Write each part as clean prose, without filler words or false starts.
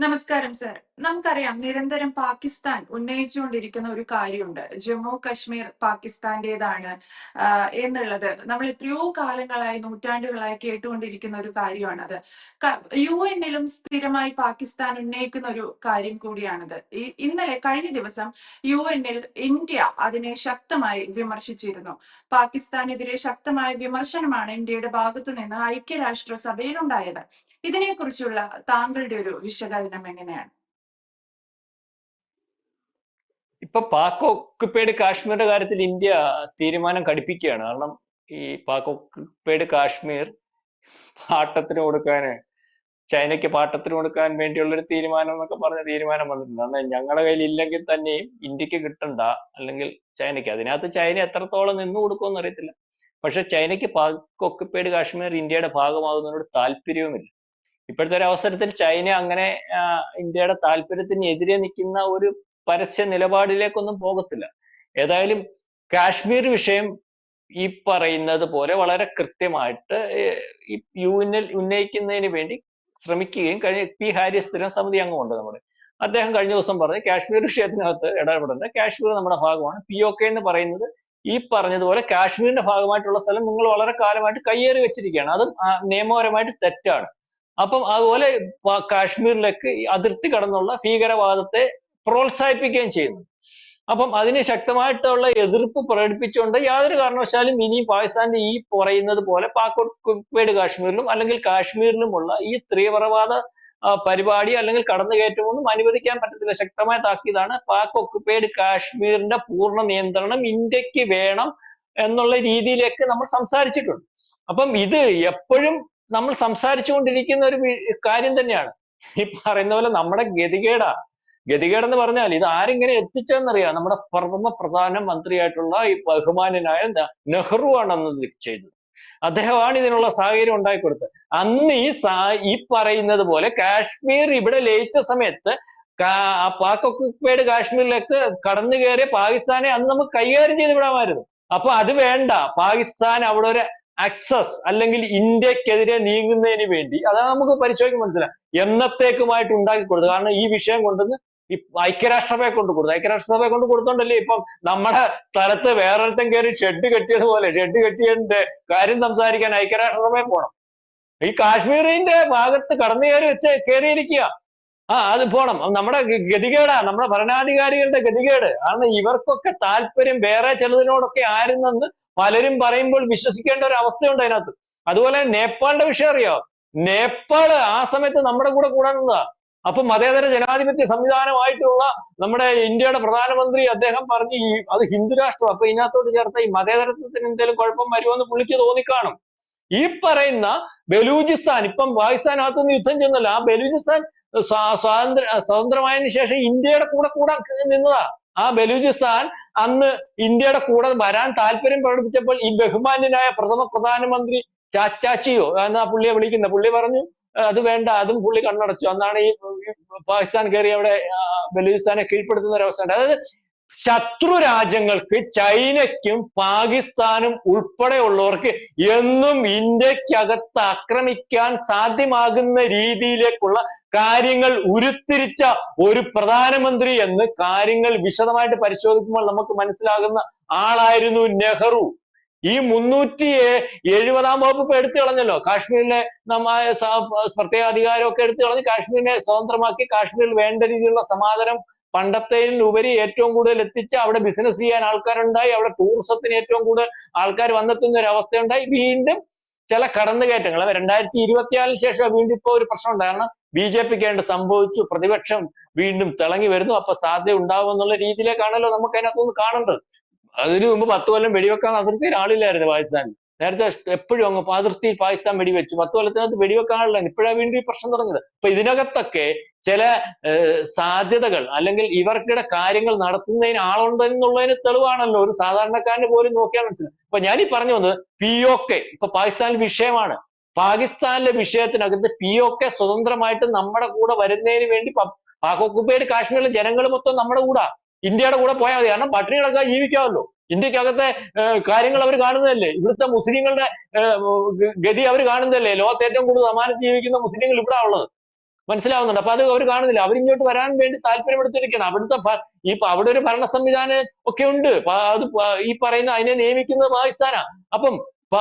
നമസ്കാരം സർ. നമുക്കറിയാം നിരന്തരം പാകിസ്ഥാൻ ഉന്നയിച്ചുകൊണ്ടിരിക്കുന്ന ഒരു കാര്യമുണ്ട്. ജമ്മു കശ്മീർ പാകിസ്ഥാന്റേതാണ് എന്നുള്ളത് നമ്മൾ എത്രയോ കാലങ്ങളായി നൂറ്റാണ്ടുകളായി കേട്ടുകൊണ്ടിരിക്കുന്ന ഒരു കാര്യമാണത്. UN-ലും സ്ഥിരമായി പാകിസ്ഥാൻ ഉന്നയിക്കുന്ന ഒരു കാര്യം കൂടിയാണത്. ഇന്നലെ കഴിഞ്ഞ ദിവസം UN-ൽ ഇന്ത്യ അതിനെ ശക്തമായി വിമർശിച്ചിരുന്നു. പാകിസ്ഥാനെതിരെ ശക്തമായ വിമർശനമാണ് ഇന്ത്യയുടെ ഭാഗത്തു നിന്ന് ഐക്യരാഷ്ട്ര സഭയിൽ ഉണ്ടായത്. ഇതിനെക്കുറിച്ചുള്ള താങ്കളുടെ ഒരു വിശകലനം എങ്ങനെയാണ്? ഇപ്പൊ പാക് ഒക്കുപ്പൈഡ് കാശ്മീരിന്റെ കാര്യത്തിൽ ഇന്ത്യ തീരുമാനം കടുപ്പിക്കുകയാണ്. കാരണം ഈ പാക് ഒക്കുപ്പൈഡ് കാശ്മീർ പാട്ടത്തിന് കൊടുക്കാന് ചൈനയ്ക്ക് പാട്ടത്തിന് കൊടുക്കാൻ വേണ്ടിയുള്ള ഒരു തീരുമാനം എന്നൊക്കെ പറഞ്ഞ തീരുമാനം വന്നിട്ടുണ്ട്. കാരണം ഞങ്ങളുടെ കയ്യിൽ ഇല്ലെങ്കിൽ തന്നെയും ഇന്ത്യക്ക് കിട്ടണ്ട, അല്ലെങ്കിൽ ചൈനയ്ക്ക്. അതിനകത്ത് ചൈന എത്രത്തോളം നിന്നു കൊടുക്കുമെന്ന് അറിയത്തില്ല. പക്ഷെ ചൈനയ്ക്ക് പാക് ഒക്കുപ്പൈഡ് കാശ്മീർ ഇന്ത്യയുടെ ഭാഗമാകുന്നതിനോട് താല്പര്യവുമില്ല. ഇപ്പോഴത്തെ ഒരു അവസരത്തിൽ ചൈന അങ്ങനെ ഇന്ത്യയുടെ താല്പര്യത്തിന് എതിരെ നിൽക്കുന്ന ഒരു പരസ്യ നിലപാടിലേക്കൊന്നും പോകത്തില്ല. ഏതായാലും കാശ്മീർ വിഷയം ഈ പറയുന്നത് പോലെ വളരെ കൃത്യമായിട്ട് ഈ UN-ൽ ഉന്നയിക്കുന്നതിന് വേണ്ടി ശ്രമിക്കുകയും കഴിഞ്ഞ പി ഹാരിസ് സ്ഥിരം സമിതി അംഗമുണ്ട് നമ്മുടെ. അദ്ദേഹം കഴിഞ്ഞ ദിവസം പറഞ്ഞു കാശ്മീർ വിഷയത്തിനകത്ത് ഇടപെടേണ്ട, കാശ്മീർ നമ്മുടെ ഭാഗമാണ്. POK എന്ന് പറയുന്നത് ഈ പറഞ്ഞതുപോലെ കാശ്മീരിന്റെ ഭാഗമായിട്ടുള്ള സ്ഥലം നിങ്ങൾ വളരെ കാലമായിട്ട് കയ്യേറി വെച്ചിരിക്കുകയാണ്. അതും നിയമപരമായിട്ട് തെറ്റാണ്. അപ്പം അതുപോലെ കാശ്മീരിലേക്ക് അതിർത്തി കടന്നുള്ള ഭീകരവാദത്തെ പ്രോത്സാഹിപ്പിക്കുകയും ചെയ്യുന്നു. അപ്പം അതിന് ശക്തമായിട്ടുള്ള എതിർപ്പ് പ്രകടിപ്പിച്ചുകൊണ്ട് യാതൊരു കാരണവശാലും ഇനി പാകിസ്ഥാന്റെ ഈ പറയുന്നത് പോലെ പാക് ഒക്കുപ്പൈഡ് കാശ്മീരിലും അല്ലെങ്കിൽ കാശ്മീരിലുമുള്ള ഈ തീവ്രവാദ പരിപാടി അല്ലെങ്കിൽ കടന്നുകയറ്റമൊന്നും അനുവദിക്കാൻ പറ്റത്തില്ല. ശക്തമായ താക്കീതാണ്. പാക് ഒക്കുപ്പൈഡ് കാശ്മീരിന്റെ പൂർണ്ണ നിയന്ത്രണം ഇന്ത്യക്ക് വേണം എന്നുള്ള രീതിയിലേക്ക് നമ്മൾ സംസാരിച്ചിട്ടുണ്ട്. അപ്പം ഇത് എപ്പോഴും നമ്മൾ സംസാരിച്ചുകൊണ്ടിരിക്കുന്ന ഒരു കാര്യം തന്നെയാണ്. ഈ പറയുന്ന പോലെ നമ്മുടെ ഗതികേടെന്ന് പറഞ്ഞാൽ ഇത് ആരിങ്ങനെ എത്തിച്ചതെന്നറിയാം. നമ്മുടെ പ്രധാനമന്ത്രിയായിട്ടുള്ള ഈ ബഹുമാന്യനായ നെഹ്റു ആണ് അന്ന് ഇത് ചെയ്തത്. അദ്ദേഹമാണ് ഇതിനുള്ള സാഹചര്യം ഉണ്ടാക്കിക്കൊടുത്തത്. അന്ന് ഈ പറയുന്നത് പോലെ കാശ്മീർ ഇവിടെ ലയിച്ച സമയത്ത് പാക് ഒക്കുപ്പൈഡ് കാശ്മീരിലേക്ക് കടന്നു കയറിയ പാകിസ്ഥാനെ അന്ന് നമുക്ക് കൈകാര്യം ചെയ്ത് വിടാമായിരുന്നു. അപ്പൊ അത് വേണ്ട, പാകിസ്ഥാൻ അവിടെ ഒരു ആക്സസ് അല്ലെങ്കിൽ ഇന്ത്യക്കെതിരെ നീങ്ങുന്നതിന് വേണ്ടി അതാണ് നമുക്ക് പരിശോധിക്കാൻ മനസ്സിലായി എന്നത്തേക്കുമായിട്ട് ഉണ്ടാക്കി കൊടുത്തത്. കാരണം ഈ വിഷയം കൊണ്ടുവന്ന് ഈ ഐക്യരാഷ്ട്രസഭയെ കൊണ്ട് കൊടുത്തു. ഐക്യരാഷ്ട്രസഭയെ കൊണ്ട് കൊടുത്തോണ്ടല്ലേ ഇപ്പം നമ്മുടെ സ്ഥലത്ത് വേറൊരുത്തം കയറി ഷെഡ് കെട്ടിയതുപോലെ ഷെഡ് കെട്ടിയതിന്റെ കാര്യം സംസാരിക്കാൻ ഐക്യരാഷ്ട്രസഭയിൽ പോണം. ഈ കാശ്മീരിന്റെ ഭാഗത്ത് കടന്നു കയറിയിരിക്കുക. അത് പോണം. നമ്മുടെ ഗതികേടാ, നമ്മുടെ ഭരണാധികാരികളുടെ ഗതികേട്. കാരണം ഇവർക്കൊക്കെ താല്പര്യം വേറെ ചിലതിനോടൊക്കെ ആയിരുന്നെന്ന് പലരും പറയുമ്പോൾ വിശ്വസിക്കേണ്ട ഒരു അവസ്ഥയുണ്ട് അതിനകത്ത്. അതുപോലെ നേപ്പാളിന്റെ വിഷയം അറിയാം. നേപ്പാള് ആ സമയത്ത് നമ്മുടെ കൂടെ നിന്നതാ. അപ്പൊ മതേതര ജനാധിപത്യ സംവിധാനമായിട്ടുള്ള നമ്മുടെ ഇന്ത്യയുടെ പ്രധാനമന്ത്രി അദ്ദേഹം പറഞ്ഞു അത് ഹിന്ദു രാഷ്ട്രം. അപ്പൊ ഇതിനകത്തോട്ട് ചേർത്ത ഈ മതേതരത്വത്തിന് എന്തെങ്കിലും കുഴപ്പം വരുമെന്ന് പുള്ളിക്ക് തോന്നിക്കാണും. ഈ പറയുന്ന ബലൂചിസ്ഥാൻ ഇപ്പം പാകിസ്ഥാനകത്തുനിന്ന് യുദ്ധം ചെയ്യുന്നല്ല, ആ ബലൂചിസ്ഥാൻ സ്വതന്ത്രമായതിനു ശേഷം ഇന്ത്യയുടെ കൂടെ നിന്നതാ. ആ ബലൂചിസ്ഥാൻ അന്ന് ഇന്ത്യയുടെ കൂടെ വരാൻ താല്പര്യം പ്രകടിപ്പിച്ചപ്പോൾ ഈ ബഹുമാന്യനായ പ്രധാനമന്ത്രി ചാച്ചാച്ചിയോ എന്നാ പുള്ളിയെ വിളിക്കുന്നത്, പുള്ളി പറഞ്ഞു അത് വേണ്ട, അതും പുള്ളി കണ്ണടച്ചു. അന്നാണ് ഈ പാകിസ്ഥാൻ കയറി അവിടെ ബലൂചിസ്ഥാനെ കീഴ്പ്പെടുത്തുന്ന ഒരു അവസ്ഥ ഉണ്ട്. അതായത് ശത്രു രാജ്യങ്ങൾക്ക് ചൈനയ്ക്കും പാകിസ്ഥാനും ഉൾപ്പെടെയുള്ളവർക്ക് എന്നും ഇന്ത്യക്കകത്ത് ആക്രമിക്കാൻ സാധ്യമാകുന്ന രീതിയിലേക്കുള്ള കാര്യങ്ങൾ ഉരുത്തിരിച്ച ഒരു പ്രധാനമന്ത്രി എന്ന് കാര്യങ്ങൾ വിശദമായിട്ട് പരിശോധിക്കുമ്പോൾ നമുക്ക് മനസ്സിലാകുന്ന ആളായിരുന്നു നെഹ്റു. ഈ 370-ാം വകുപ്പ് എടുത്തു കളഞ്ഞല്ലോ. കാശ്മീരിലെ പ്രത്യേക അധികാരമൊക്കെ എടുത്തു കളഞ്ഞ് കാശ്മീരിനെ സ്വതന്ത്രമാക്കി കാശ്മീരിൽ വേണ്ട രീതിയിലുള്ള സമാധാനം പണ്ടത്തേതിലുപരി ഏറ്റവും കൂടുതൽ എത്തിച്ച് അവിടെ ബിസിനസ് ചെയ്യാൻ ആൾക്കാരുണ്ടായി. അവിടെ ടൂറിസത്തിന് ഏറ്റവും കൂടുതൽ ആൾക്കാർ വന്നെത്തുന്ന ഒരു അവസ്ഥയുണ്ടായി. വീണ്ടും ചില കടന്നുകയറ്റങ്ങൾ 2024 ശേഷം വീണ്ടും ഇപ്പൊ ഒരു പ്രശ്നം ഉണ്ട്. കാരണം BJPക്ക് വേണ്ടി സംഭവിച്ചു, പ്രതിപക്ഷം വീണ്ടും തിളങ്ങി വരുന്നു, അപ്പൊ സാധ്യത ഉണ്ടാവും എന്നുള്ള രീതിയിലേക്കാണല്ലോ നമുക്ക് അതിനകത്തൊന്ന് കാണേണ്ടത്. അതിനു മുമ്പ് 10 കൊല്ലം വെടിവെക്കാൻ അതിർത്തിയിൽ ആളില്ലായിരുന്നു പാകിസ്ഥാനിൽ. നേരത്തെ എപ്പോഴും അങ്ങ് അതിർത്തിയിൽ പാകിസ്ഥാൻ വെടിവെച്ചു. 10 കൊല്ലത്തിനകത്ത് വെടിവെക്കാനുള്ള ഇപ്പോഴാണ് വീണ്ടും ഈ പ്രശ്നം തുടങ്ങിയത്. അപ്പൊ ഇതിനകത്തൊക്കെ ചില സാധ്യതകൾ അല്ലെങ്കിൽ ഇവർക്കിടെ കാര്യങ്ങൾ നടത്തുന്നതിന് ആളുണ്ടെന്നുള്ളതിന് തെളിവാണല്ലോ. ഒരു സാധാരണക്കാരന് പോലും നോക്കിയാൽ മനസ്സിലാവും. അപ്പൊ ഞാനീ പറഞ്ഞു വന്നത് POK ഇപ്പൊ പാകിസ്ഥാനിൽ വിഷയമാണ്. പാകിസ്ഥാനിലെ വിഷയത്തിനകത്ത് POK സ്വതന്ത്രമായിട്ട് നമ്മുടെ കൂടെ വരുന്നതിന് വേണ്ടി പാക് ഒക്കുപ്പൈഡ് കാശ്മീരിലെ ജനങ്ങൾ മൊത്തം നമ്മുടെ കൂടെ, ഇന്ത്യയുടെ കൂടെ പോയാൽ മതി. കാരണം പട്ടിണി കിടക്കാൻ ജീവിക്കാമല്ലോ. ഇന്ത്യക്കകത്തെ കാര്യങ്ങൾ അവർ കാണുന്നതല്ലേ. ഇവിടുത്തെ മുസ്ലിങ്ങളുടെ ഗതി അവർ കാണുന്നതല്ലേ. ലോകത്ത് ഏറ്റവും കൂടുതൽ സമാനത്ത് ജീവിക്കുന്ന മുസ്ലിങ്ങൾ ഇവിടെ ഉള്ളത്. മനസ്സിലാവുന്നുണ്ട്. അപ്പൊ അത് അവർ കാണുന്നില്ല. അവരിങ്ങോട്ട് വരാൻ വേണ്ടി താല്പര്യപ്പെടുത്തിയിരിക്കുകയാണ്. അവിടെ ഒരു ഭരണ സംവിധാനം ഒക്കെ ഉണ്ട്. ഈ പറയുന്ന അതിനെ നിയമിക്കുന്നത് പാകിസ്ഥാനാ. അപ്പം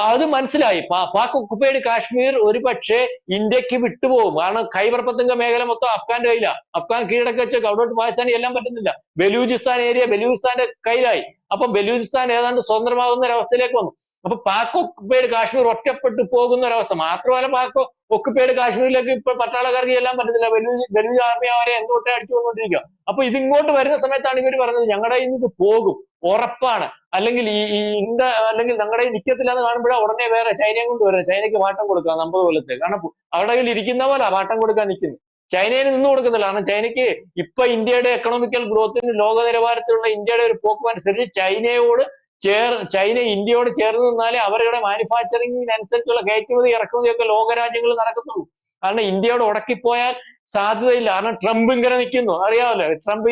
അത് മനസ്സിലായി. പാക് ഒക്കുപൈഡ് കാശ്മീർ ഒരു പക്ഷേ ഇന്ത്യക്ക് വിട്ടുപോകും. കാരണം ഖൈബർ പത്തങ്ക മേഖല മൊത്തം അഫ്ഗാന്റെ കയ്യിലാണ്. അഫ്ഗാൻ കീഴടക്കി വെച്ചേക്ക്. അവിടോട്ട് പാകിസ്ഥാനി എല്ലാം പറ്റുന്നില്ല. ബലൂചിസ്ഥാൻ ഏരിയ ബലൂചിസ്ഥാന്റെ കയ്യിലായി. അപ്പൊ ബലൂചിസ്ഥാൻ ഏതാണ്ട് സ്വതന്ത്രമാകുന്ന ഒരവസ്ഥയിലേക്ക് വന്നു. അപ്പൊ പാക് ഒക്കുപൈഡ് കാശ്മീർ ഒറ്റപ്പെട്ടു പോകുന്ന ഒരവസ്ഥ. മാത്രമല്ല പാക് ഒക്കുപൈഡ് കാശ്മീരിലേക്ക് ഇപ്പൊ പട്ടാളക്കാർക്ക് ചെല്ലാൻ പറ്റത്തില്ല. ബലൂജ് ആർമി അവരെ എന്തുകൊണ്ടേ അടിച്ചു വന്നുകൊണ്ടിരിക്കുക. അപ്പൊ ഇതിങ്ങോട്ട് വരുന്ന സമയത്താണ് ഇവർ പറഞ്ഞത് ഞങ്ങളുടെ കയ്യിൽ നിന്ന് ഇത് പോകും, ഉറപ്പാണ്, അല്ലെങ്കിൽ അല്ലെങ്കിൽ ഞങ്ങളുടെ കയ്യിൽ നിൽക്കത്തില്ല എന്ന് കാണുമ്പോഴാണ് ഉടനെ വേറെ ചൈനയും കൊണ്ട് വരുന്നത്. ചൈനയ്ക്ക് വാട്ടം കൊടുക്കാം 50 കൊല്ലത്തെ. കാരണം അവരുടെ കയ്യിൽ ഇരിക്കുന്ന പോലെ വാട്ടം കൊടുക്കാൻ നിൽക്കുന്നത്. ചൈനയിൽ നിന്ന് കൊടുക്കുന്നില്ല. കാരണം ചൈനയ്ക്ക് ഇപ്പൊ ഇന്ത്യയുടെ എക്കണോമിക്കൽ ഗ്രോത്തിന് ലോക നിലവാരത്തിലുള്ള ഇന്ത്യയുടെ ഒരു പോക്കും അനുസരിച്ച് ചൈന ഇന്ത്യയോട് ചേർന്ന് നിന്നാലേ അവരുടെ മാനുഫാക്ചറിങ്ങിനനുസരിച്ചുള്ള കയറ്റുമതി ഇറക്കുമതി ഒക്കെ ലോകരാജ്യങ്ങളിൽ നടക്കത്തുള്ളൂ. കാരണം ഇന്ത്യയോട് ഉടക്കിപ്പോയാൽ സാധ്യതയില്ല. കാരണം ട്രംപ് ഇങ്ങനെ നിൽക്കുന്നു, അറിയാമല്ലോ. ട്രംപ്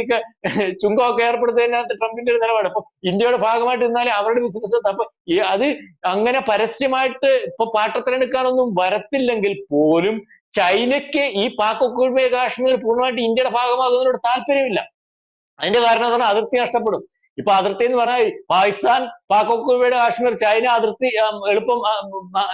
ചുങ്കമൊക്കെ ഏർപ്പെടുത്തുന്നതിനകത്ത് ട്രംപിന്റെ ഒരു നിലപാട്. അപ്പൊ ഇന്ത്യയുടെ ഭാഗമായിട്ട് നിന്നാലേ അവരുടെ ബിസിനസ്. അപ്പൊ അത് അങ്ങനെ പരസ്യമായിട്ട് ഇപ്പൊ പാട്ടത്തിനെടുക്കാനൊന്നും വരത്തില്ലെങ്കിൽ പോലും ചൈനയ്ക്ക് ഈ പാക് ഒക്കുപൈഡ് കാശ്മീർ പൂർണ്ണമായിട്ട് ഇന്ത്യയുടെ ഭാഗമാകുന്നതിനോട് താല്പര്യമില്ല. അതിന്റെ കാരണം എന്ന് പറഞ്ഞാൽ അതിർത്തി നഷ്ടപ്പെടും. ഇപ്പൊ അതിർത്തി എന്ന് പറഞ്ഞാൽ പാകിസ്ഥാൻ, പാക് ഒക്കുപൈഡ് കാശ്മീർ, ചൈന അതിർത്തി എളുപ്പം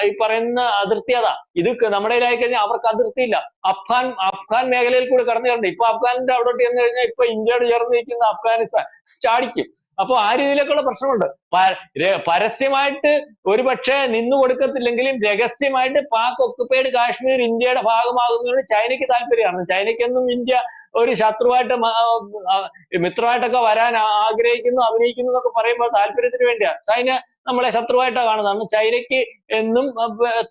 ഈ പറയുന്ന അതിർത്തി അതാ. ഇത് നമ്മുടെ കയ്യിലായി കഴിഞ്ഞാൽ അവർക്ക് അതിർത്തിയില്ല. അഫ്ഗാൻ മേഖലയിൽ കൂടെ കടന്നു കയറണ്ടേ. ഇപ്പൊ അഫ്ഗാനിന്റെ അവിടോട്ട് ചെന്ന് കഴിഞ്ഞാൽ ഇപ്പൊ ഇന്ത്യയോട് ചേർന്ന് നിൽക്കുന്ന അഫ്ഗാനിസ്ഥാൻ ചാടിക്കും. അപ്പൊ ആ രീതിയിലൊക്കെയുള്ള പ്രശ്നമുണ്ട്. പരസ്യമായിട്ട് ഒരു പക്ഷേ നിന്നു കൊടുക്കത്തില്ലെങ്കിലും രഹസ്യമായിട്ട് പാക് ഒക്കുപൈഡ് കാശ്മീർ ഇന്ത്യയുടെ ഭാഗമാകുന്നതിന് ചൈനയ്ക്ക് താല്പര്യമാണ്. ചൈനയ്ക്കൊന്നും ഇന്ത്യ ഒരു ശത്രുവായിട്ട് മിത്രമായിട്ടൊക്കെ വരാൻ ആഗ്രഹിക്കുന്നു, അഭിനയിക്കുന്നു എന്നൊക്കെ പറയുമ്പോൾ താല്പര്യത്തിന് വേണ്ടിയാ. ചൈന നമ്മളെ ശത്രുവായിട്ടാണ് കാണുന്നത്. ചൈനയ്ക്ക് എന്നും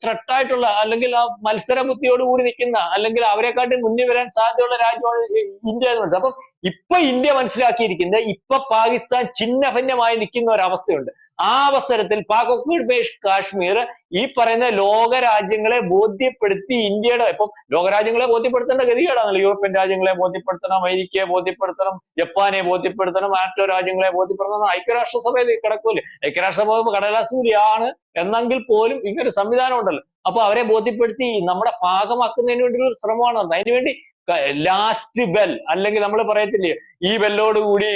ത്രെട്ടായിട്ടുള്ള അല്ലെങ്കിൽ മത്സര ബുദ്ധിയോട് കൂടി നിൽക്കുന്ന അല്ലെങ്കിൽ അവരെക്കാട്ടി മുന്നിൽ വരാൻ സാധ്യതയുള്ള രാജ്യമാണ് ഇന്ത്യ എന്ന് മനസ്സിലാക്കും. അപ്പം ഇപ്പൊ ഇന്ത്യ മനസ്സിലാക്കിയിരിക്കുന്നത് ഇപ്പൊ പാകിസ്ഥാൻ ഛിന്നഭിന്നമായി നിൽക്കുന്ന ഒരവസ്ഥയുണ്ട്. ആ അവസരത്തിൽ പാക് ഒക്കുപൈഡ് കാശ്മീർ ഈ പറയുന്ന ലോകരാജ്യങ്ങളെ ബോധ്യപ്പെടുത്തി ഇന്ത്യയുടെ ഇപ്പം ലോകരാജ്യങ്ങളെ ബോധ്യപ്പെടുത്തേണ്ട ഗതികേടാണല്ലോ. യൂറോപ്യൻ രാജ്യങ്ങളെ ബോധ്യപ്പെടുത്തണം, അമേരിക്കയെ ബോധ്യപ്പെടുത്തണം, ജപ്പാനെ ബോധ്യപ്പെടുത്തണം, നാറ്റോ രാജ്യങ്ങളെ ബോധ്യപ്പെടുത്തണം. ഐക്യരാഷ്ട്രസഭയിൽ കിടക്കൂലേ. ഐക്യരാഷ്ട്രസഭ കടലാസൂരിയാണ് എന്നെങ്കിൽ പോലും ഇങ്ങനൊരു സംവിധാനം ഉണ്ടല്ലോ. അപ്പൊ അവരെ ബോധ്യപ്പെടുത്തി നമ്മുടെ ഭാഗമാക്കുന്നതിന് വേണ്ടി ഒരു ശ്രമമാണ്. അതിനുവേണ്ടി ലാസ്റ്റ് ബെൽ അല്ലെങ്കിൽ നമ്മൾ പറയത്തില്ലേ ഈ ബെല്ലോട് കൂടി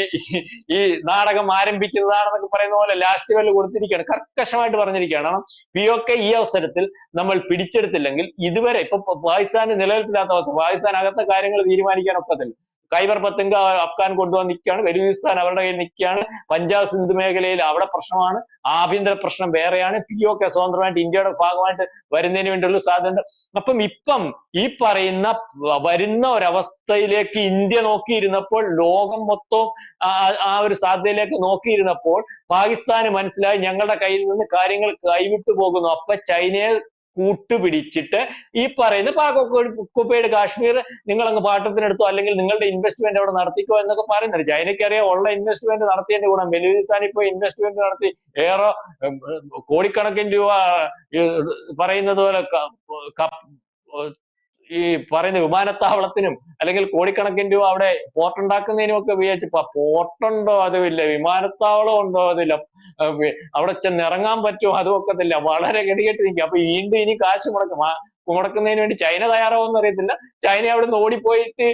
ഈ നാടകം ആരംഭിക്കുന്നതാണെന്നൊക്കെ പറയുന്ന പോലെ ലാസ്റ്റ് ബെല്ല് കൊടുത്തിരിക്കുകയാണ്. കർക്കശമായിട്ട് പറഞ്ഞിരിക്കുകയാണ്. കാരണം POK ഈ അവസരത്തിൽ നമ്മൾ പിടിച്ചെടുത്തില്ലെങ്കിൽ ഇതുവരെ ഇപ്പൊ പാകിസ്ഥാന് നിലനിൽപ്പില്ലാത്ത അവസ്ഥ. പാകിസ്ഥാൻ അകത്തെ കാര്യങ്ങൾ തീരുമാനിക്കാൻ ഒക്കത്തില്ല. ഖൈബർ പത്തങ്ക അഫ്ഗാൻ കൊണ്ടുവന്ന് നിൽക്കുകയാണ്. ബലൂചിസ്ഥാൻ അവരുടെ കയ്യിൽ നിൽക്കുകയാണ്. പഞ്ചാബ് സിന്ധ് മേഖലയിൽ അവിടെ പ്രശ്നമാണ്. ആഭ്യന്തര പ്രശ്നം വേറെയാണ്. POK സ്വതന്ത്രമായിട്ട് ഇന്ത്യയുടെ ഭാഗമായിട്ട് വരുന്നതിന് വേണ്ടിയുള്ള സാധ്യത. ഇപ്പം ഈ പറയുന്ന വരുന്ന ഒരവസ്ഥയിലേക്ക് ഇന്ത്യ നോക്കിയിരുന്നപ്പോൾ, ലോകം മൊത്തം ആ ഒരു സാധ്യതയിലേക്ക് നോക്കിയിരുന്നപ്പോൾ പാകിസ്ഥാന് മനസ്സിലായി ഞങ്ങളുടെ കയ്യിൽ നിന്ന് കാര്യങ്ങൾ കൈവിട്ടു പോകുന്നു. അപ്പൊ ചൈനയെ കൂട്ടുപിടിച്ചിട്ട് ഈ പറയുന്ന പാക് ഒക്കുപൈഡ് കാശ്മീർ നിങ്ങൾ അങ്ങ് പാട്ടത്തിനെടുത്തോ അല്ലെങ്കിൽ നിങ്ങളുടെ ഇൻവെസ്റ്റ്മെന്റ് അവിടെ നടത്തിക്കോ എന്നൊക്കെ പറയുന്നത്. ചൈനയ്ക്കറിയാം ഉള്ള ഇൻവെസ്റ്റ്മെന്റ് നടത്തിയതിന്റെ ഗുണം. ബലൂചിസ്ഥാൻ ഇപ്പൊ ഇൻവെസ്റ്റ്മെന്റ് നടത്തി ഏറെ കോടിക്കണക്കിന് രൂപ പറയുന്നത് പോലെ ഈ പറയുന്ന വിമാനത്താവളത്തിനും അല്ലെങ്കിൽ കോടിക്കണക്കിന് രൂപ അവിടെ പോർട്ട് ഉണ്ടാക്കുന്നതിനും ഒക്കെ ഉപയോഗിച്ചപ്പോ പോർട്ടുണ്ടോ അതുമില്ല, വിമാനത്താവളം ഉണ്ടോ അതില്ല, അവിടെ ചെന്ന് ഇറങ്ങാൻ പറ്റുമോ അതും ഒക്കത്തില്ല. വളരെ ഗതികെട്ട് നിൽക്കുക. അപ്പൊ വീണ്ടും ഇനി കാശ് മുടക്കുന്നതിന് വേണ്ടി ചൈന തയ്യാറാവുമെന്ന് അറിയത്തില്ല. ചൈന അവിടെ നിന്ന് ഓടിപ്പോയിട്ട്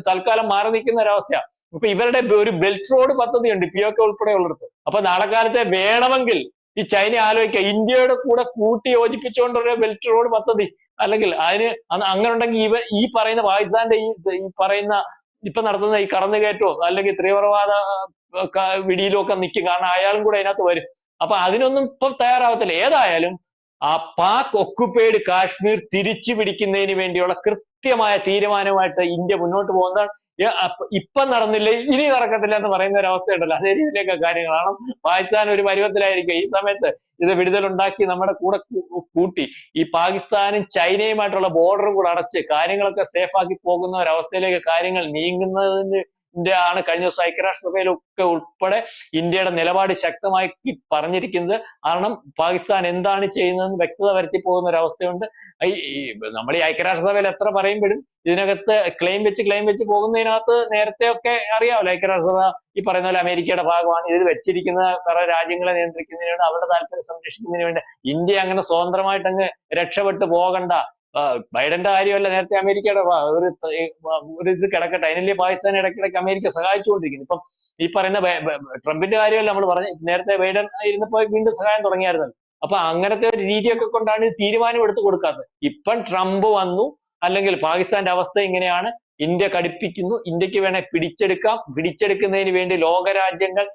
തൽക്കാലം മാറി നിൽക്കുന്ന ഒരവസ്ഥയാണ്. ഇപ്പൊ ഇവരുടെ ഒരു ബെൽറ്റ് റോഡ് പദ്ധതിയുണ്ട് POK ഉൾപ്പെടെയുള്ളിടത്ത്. അപ്പൊ നാളെ കാലത്തെ വേണമെങ്കിൽ ഈ ചൈന ആലോചിക്കുക ഇന്ത്യയുടെ കൂടെ കൂട്ടി യോജിപ്പിച്ചുകൊണ്ടൊരു ബെൽറ്റ് റോഡ് പദ്ധതി അല്ലെങ്കിൽ അതിന് അങ്ങനെ ഉണ്ടെങ്കിൽ ഈ പറയുന്ന പാകിസ്ഥാന്റെ ഈ പറയുന്ന ഇപ്പൊ നടത്തുന്ന ഈ കടന്നുകയറ്റവും അല്ലെങ്കിൽ തീവ്രവാദ വിടിയിലും ഒക്കെ നിൽക്കും. കാരണം അയാളും കൂടെ അതിനകത്ത് വരും. അപ്പൊ അതിനൊന്നും ഇപ്പം തയ്യാറാവത്തില്ല. ഏതായാലും ആ പാക് ഒക്കുപൈഡ് കാശ്മീർ തിരിച്ചു പിടിക്കുന്നതിന് വേണ്ടിയുള്ള കൃത്യമായ തീരുമാനമായിട്ട് ഇന്ത്യ മുന്നോട്ട് പോകുന്നതാണ്. ഇപ്പം നടന്നില്ല ഇനി നടക്കത്തില്ല എന്ന് പറയുന്ന ഒരു അവസ്ഥയുണ്ടല്ലോ. അതേ രീതിയിലേക്ക് കാര്യങ്ങളാണ്. പാകിസ്ഥാൻ ഒരു പരുവത്തിലായിരിക്കും ഈ സമയത്ത് ഇത് വിടുതലുണ്ടാക്കി നമ്മുടെ കൂടെ കൂട്ടി ഈ പാകിസ്ഥാനും ചൈനയുമായിട്ടുള്ള ബോർഡറും കൂടെ അടച്ച് കാര്യങ്ങളൊക്കെ സേഫ് ആക്കി പോകുന്ന ഒരവസ്ഥയിലേക്ക് കാര്യങ്ങൾ നീങ്ങുന്നതിന് ആണ് കഴിഞ്ഞ ദിവസം ഐക്യരാഷ്ട്രസഭയിലൊക്കെ ഉൾപ്പെടെ ഇന്ത്യയുടെ നിലപാട് ശക്തമാക്കി പറഞ്ഞിരിക്കുന്നത്. കാരണം പാകിസ്ഥാൻ എന്താണ് ചെയ്യുന്നതെന്ന് വ്യക്തത വരുത്തി പോകുന്ന ഒരു അവസ്ഥയുണ്ട്. നമ്മൾ ഈ ഐക്യരാഷ്ട്രസഭയിൽ എത്ര പറയുമ്പോഴും ഇതിനകത്ത് ക്ലെയിം വെച്ച് പോകുന്നതിനകത്ത് നേരത്തെ ഒക്കെ അറിയാമല്ലോ. ഐക്യരാഷ്ട്രസഭ ഈ പറയുന്ന പോലെ അമേരിക്കയുടെ ഭാഗമാണ്. ഇത് വെച്ചിരിക്കുന്ന കുറെ രാജ്യങ്ങളെ നിയന്ത്രിക്കുന്നതിന് വേണ്ടി അവരുടെ താല്പര്യം സംരക്ഷിക്കുന്നതിന് വേണ്ടി ഇന്ത്യ അങ്ങനെ സ്വതന്ത്രമായിട്ട് അങ്ങ് രക്ഷപ്പെട്ടു പോകണ്ട, ബൈഡന്റെ കാര്യമല്ല, നേരത്തെ അമേരിക്കയുടെ ഒരു ഇത് കിടക്കട്ടെ, അതിനല്ലേ പാകിസ്ഥാൻ ഇടയ്ക്കിടയ്ക്ക് അമേരിക്ക സഹായിച്ചുകൊണ്ടിരിക്കുന്നു. ഇപ്പം ഈ പറയുന്ന ട്രംപിന്റെ കാര്യമല്ല നമ്മൾ പറഞ്ഞത്, നേരത്തെ ബൈഡൻ ഇരുന്നപ്പോൾ വീണ്ടും സഹായം തുടങ്ങിയായിരുന്നല്ലോ. അപ്പൊ അങ്ങനത്തെ ഒരു രീതിയൊക്കെ കൊണ്ടാണ് ഈ തീരുമാനം എടുത്തു കൊടുക്കാത്തത്. ഇപ്പം ട്രംപ് വന്നു, അല്ലെങ്കിൽ പാകിസ്ഥാന്റെ അവസ്ഥ ഇങ്ങനെയാണ്, ഇന്ത്യ കടുപ്പിക്കുന്നു, ഇന്ത്യക്ക് വേണേ പിടിച്ചെടുക്കാം, പിടിച്ചെടുക്കുന്നതിന് വേണ്ടി ലോകരാജ്യങ്ങൾ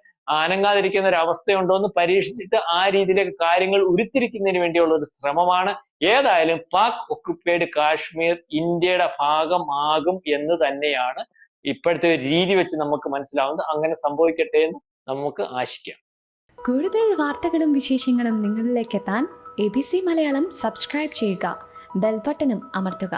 അനങ്ങാതിരിക്കുന്ന ഒരു അവസ്ഥയുണ്ടോ എന്ന് പരീക്ഷിച്ചിട്ട് ആ രീതിയിലേക്ക് കാര്യങ്ങൾ ഉരുത്തിരിക്കുന്നതിന് വേണ്ടിയുള്ള ഒരു ശ്രമമാണ്. ഏതായാലും പാക് ഒക്കുപ്പൈഡ് കാശ്മീർ ഇന്ത്യയുടെ ഭാഗമാകും എന്ന് തന്നെയാണ് ഇപ്പോഴത്തെ ഒരു രീതി വെച്ച് നമുക്ക് മനസ്സിലാവുന്നത്. അങ്ങനെ സംഭവിക്കട്ടെ എന്ന് നമുക്ക് ആശിക്കാം. കൂടുതൽ വാർത്തകളും വിശേഷങ്ങളും നിങ്ങളിലേക്ക് എത്താൻ ABC മലയാളം സബ്സ്ക്രൈബ് ചെയ്യുക, ബെൽ ബട്ടണും അമർത്തുക.